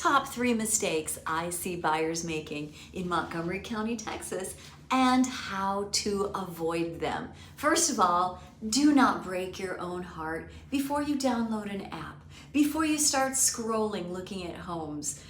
top 3 mistakes I see buyers making in Montgomery County, Texas, and how to avoid them. First of all, do not break your own heart before you download an app, before you start scrolling looking at homes.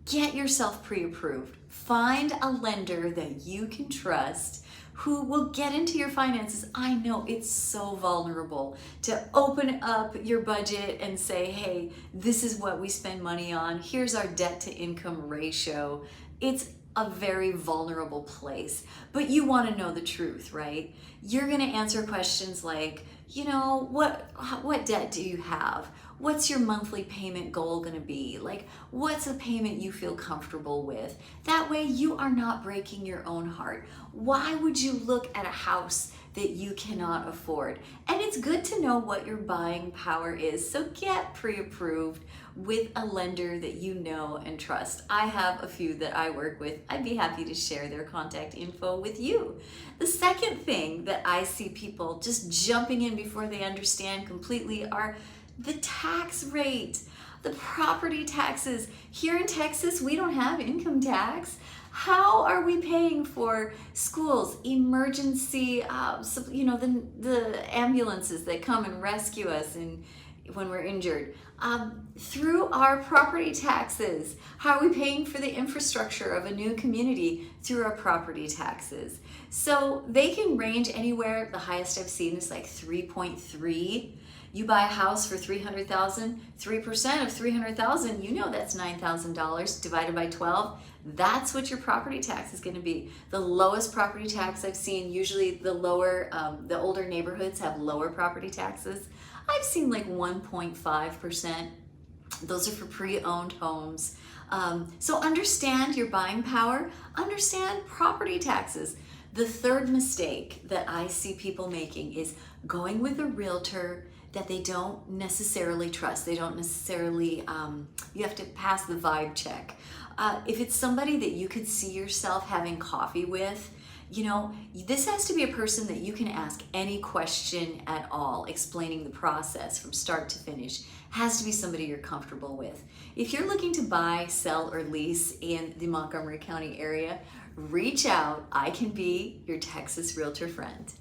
Get yourself pre-approved. Find a lender that you can trust who will get into your finances. I know it's so vulnerable to open up your budget and say, hey, this is what we spend money on. Here's our debt to income ratio. It's a very vulnerable place, but you want to know the truth, right? You're going to answer questions like, what debt do you have? What's your monthly payment goal going to be? Like, what's a payment you feel comfortable with? That way you are not breaking your own heart. Why would you look at a house that you cannot afford? And it's good to know what your buying power is. So get pre-approved with a lender that you know and trust. I have a few that I work with. I'd be happy to share their contact info with you. The second thing that I see people just jumping in before they understand completely are the tax rate, the property taxes. Here in Texas, we don't have income tax. How are we paying for schools, emergency, the ambulances that come and rescue us when we're injured? Through our property taxes. How are we paying for the infrastructure of a new community? Through our property taxes. So they can range anywhere. The highest I've seen is like 3.3. You buy a house for $300,000, 3% of $300,000, you know that's $9,000 divided by 12. That's what your property tax is going to be. The lowest property tax I've seen, usually the older neighborhoods have lower property taxes. I've seen like 1.5%. Those are for pre-owned homes. So understand your buying power, understand property taxes. The third mistake that I see people making is going with a realtor that they don't necessarily trust. They don't necessarily, you have to pass the vibe check. If it's somebody that you could see yourself having coffee with, this has to be a person that you can ask any question at all, explaining the process from start to finish. Has to be somebody you're comfortable with. If you're looking to buy, sell, or lease in the Montgomery County area, reach out. I can be your Texas Realtor friend.